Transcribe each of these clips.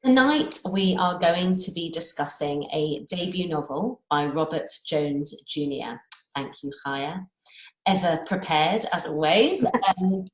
Tonight, we are going to be discussing a debut novel by Robert Jones Jr. Thank you, Chaya. Ever prepared, as always. Um,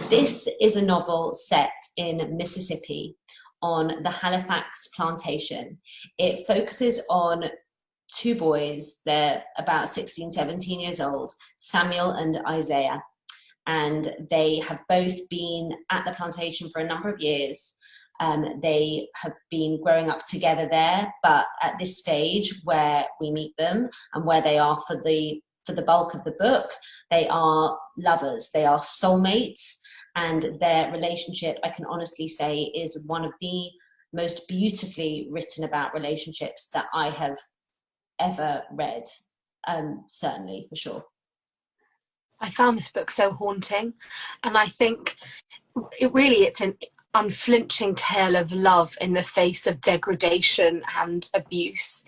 this is a novel set in Mississippi on the Halifax plantation. It focuses on two boys. They're about 16, 17 years old, Samuel and Isaiah. And they have both been at the plantation for a number of years. They have been growing up together there, but at this stage where we meet them and where they are for the bulk of the book, they are lovers, they are soulmates, and their relationship, I can honestly say, is one of the most beautifully written about relationships that I have ever read, certainly, for sure. I found this book so haunting, and I think it's an unflinching tale of love in the face of degradation and abuse.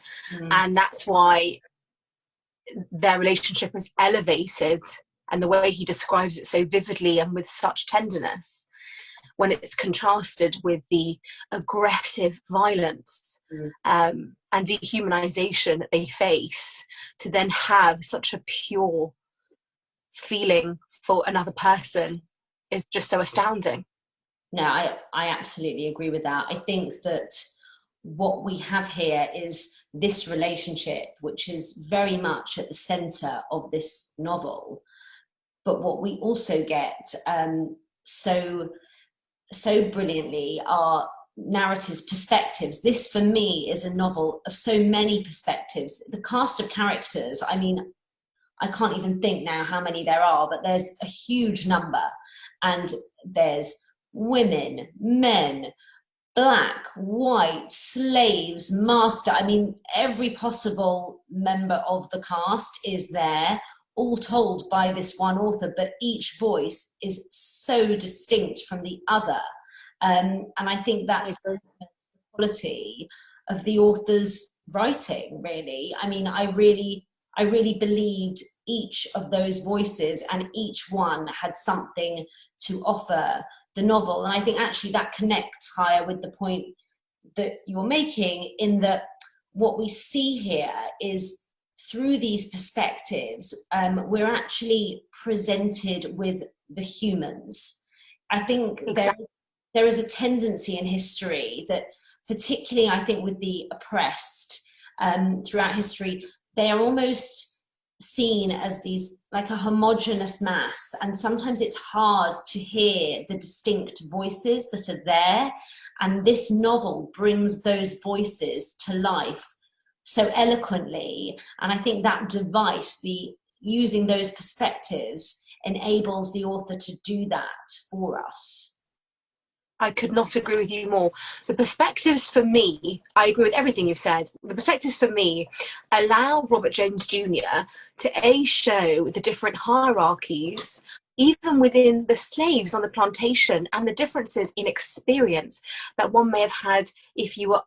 And that's why their relationship is elevated, and the way he describes it so vividly and with such tenderness, when it's contrasted with the aggressive violence and dehumanization that they face, to then have such a pure feeling for another person is just so astounding. No, I absolutely agree with that. I think that what we have here is this relationship, which is very much at the center of this novel. But what we also get so brilliantly are narratives, perspectives. This, for me, is a novel of so many perspectives. The cast of characters, I mean, I can't even think now how many there are, but there's a huge number. And there's women, men, black, white, slaves, master. I mean, every possible member of the cast is there, all told by this one author, but each voice is so distinct from the other. And I think that's the quality of the author's writing, really. I mean, I really believed each of those voices, and each one had something to offer the novel. And I think actually that connects higher with the point that you're making, in that what we see here is, through these perspectives, we're actually presented with the humans. I think Exactly. there is a tendency in history that, particularly I think with the oppressed throughout history, they are almost seen as these, like a homogenous mass, and sometimes it's hard to hear the distinct voices that are there, and this novel brings those voices to life so eloquently. And I think that device, the using those perspectives, enables the author to do that for us. I could not agree with you more. The perspectives for me, I agree with everything you've said. The perspectives for me allow Robert Jones Jr. to show the different hierarchies, even within the slaves on the plantation, and the differences in experience that one may have had if you were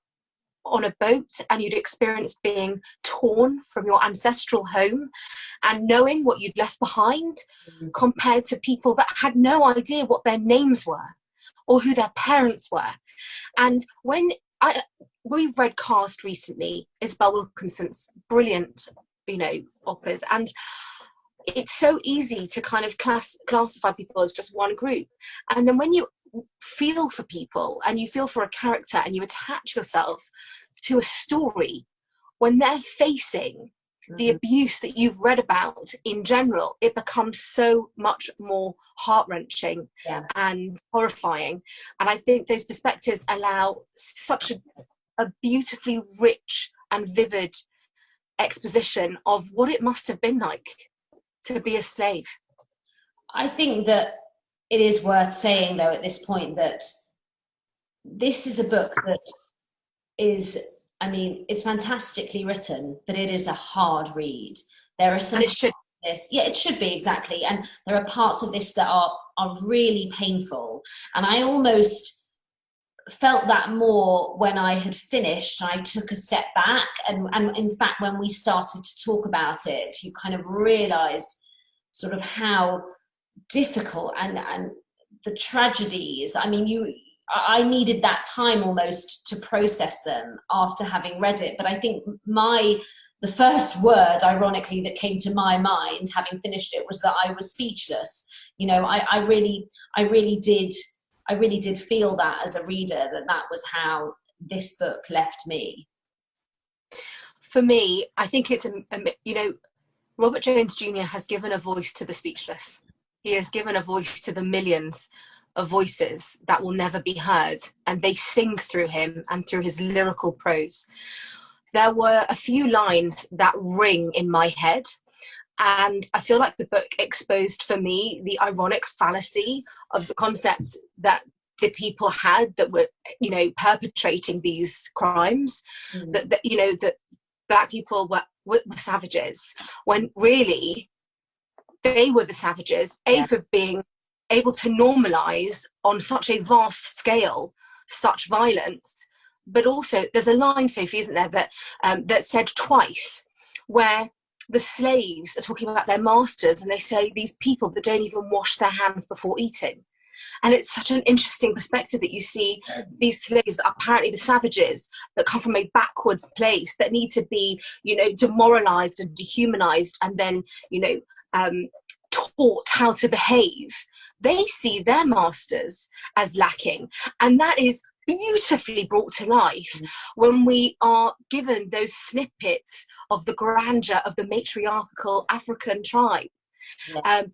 on a boat and you'd experienced being torn from your ancestral home and knowing what you'd left behind, compared to people that had no idea what their names were or who their parents were. And we've read Cast recently, Isabel Wilkinson's brilliant, op-ed, and it's so easy to kind of classify people as just one group. And then when you feel for people and you feel for a character and you attach yourself to a story, when they're facing the abuse that you've read about in general, it becomes so much more heart-wrenching and horrifying. And I think those perspectives allow such a beautifully rich and vivid exposition of what it must have been like to be a slave. I think that it is worth saying, though, at this point, that this is a book that is, I mean, it's fantastically written, but it is a hard read. There are some, and it should, it should be, exactly. And there are parts of this that are really painful. And I almost felt that more when I had finished. I took a step back, and in fact, when we started to talk about it, you kind of realized sort of how difficult and the tragedies. I mean, I needed that time almost to process them after having read it. But I think the first word, ironically, that came to my mind, having finished it, was that I was speechless. You know, I really did feel that as a reader, that was how this book left me. For me, I think it's you know, Robert Jones Jr. has given a voice to the speechless. He has given a voice to the millions of voices that will never be heard, and they sing through him and through his lyrical prose. There were a few lines that ring in my head, and I feel like the book exposed for me the ironic fallacy of the concept that the people had that were, you know, perpetrating these crimes, that you know, that Black people were savages, when really they were the savages, for being able to normalize on such a vast scale such violence. But also there's a line, Sophie, isn't there, that that said twice, where the slaves are talking about their masters, and they say these people that don't even wash their hands before eating. And it's such an interesting perspective that you see these slaves that are apparently the savages, that come from a backwards place, that need to be, you know, demoralized and dehumanized, and then, you know, taught how to behave. They see their masters as lacking, and that is beautifully brought to life when we are given those snippets of the grandeur of the matriarchal African tribe,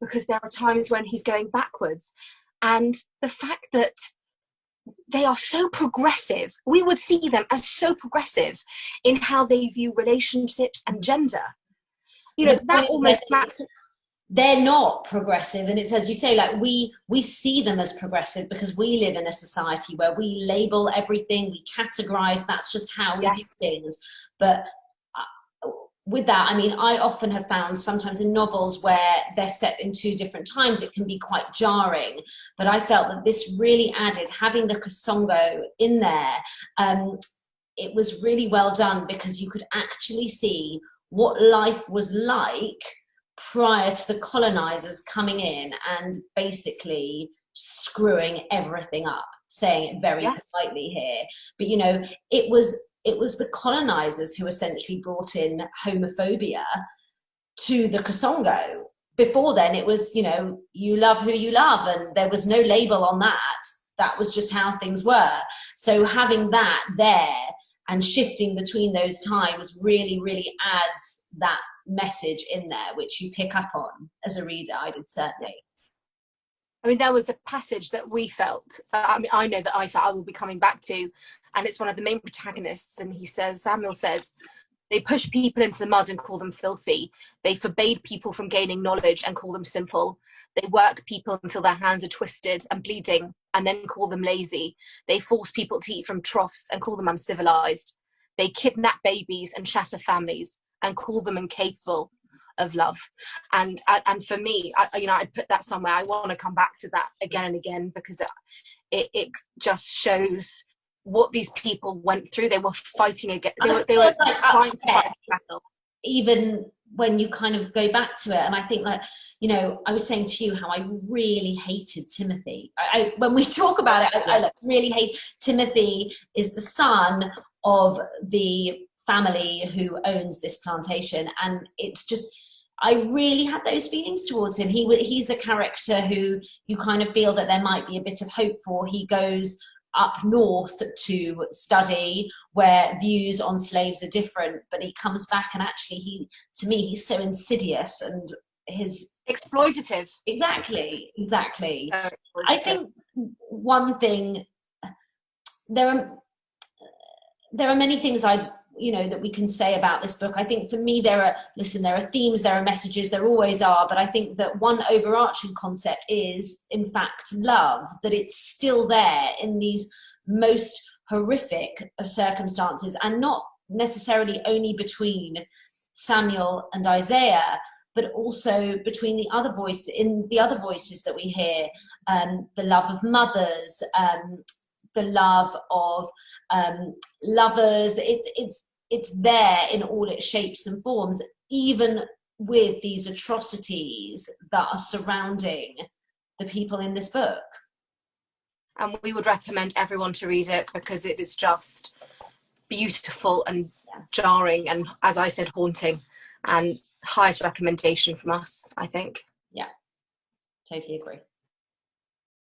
because there are times when he's going backwards. And the fact that they are so progressive, we would see them as so progressive in how they view relationships and gender. You know, that almost matters. They're not progressive, and it's, as you say, like we see them as progressive because we live in a society where we label everything, we categorize, that's just how we do things. But with that, I mean, I often have found sometimes in novels where they're set in two different times, it can be quite jarring. But I felt that this really added, having the Kasongo in there, it was really well done, because you could actually see what life was like prior to the colonizers coming in and basically screwing everything up, saying it very politely here. But, you know, it was the colonizers who essentially brought in homophobia to the Kasongo. Before then, it was, you know, you love who you love, and there was no label on that. That was just how things were. So having that there and shifting between those times really, really adds that message in there, which you pick up on as a reader. I did, certainly. I mean, there was a passage that we felt, I mean, I know that I felt I will be coming back to, and it's one of the main protagonists, and he says, Samuel says, they push people into the mud and call them filthy. They forbade people from gaining knowledge and call them simple. They work people until their hands are twisted and bleeding and then call them lazy. They force people to eat from troughs and call them uncivilized. They kidnap babies and shatter families and call them incapable of love. And for me, I put that somewhere. I want to come back to that again and again, because it just shows what these people went through. They were fighting against. They were like trying to fight a battle. Even when you kind of go back to it, and I think, like, you know, I was saying to you how I really hated Timothy. When we talk about it, I really hate Timothy. Is the son of the family who owns this plantation, and it's just, I really had those feelings towards him. He's a character who you kind of feel that there might be a bit of hope for. He goes up north to study where views on slaves are different, but he comes back and actually to me he's so insidious and his exploitative. Exactly. I think one thing, there are many things that we can say about this book. I think for me there are themes, there are messages, there always are, but I think that one overarching concept is, in fact, love, that it's still there in these most horrific of circumstances, and not necessarily only between Samuel and Isaiah, but also between the other voices that we hear, the love of mothers, the love of lovers. It's there in all its shapes and forms, even with these atrocities that are surrounding the people in this book. And we would recommend everyone to read it because it is just beautiful and jarring and, as I said, haunting, and highest recommendation from us, I think. Yeah, totally agree.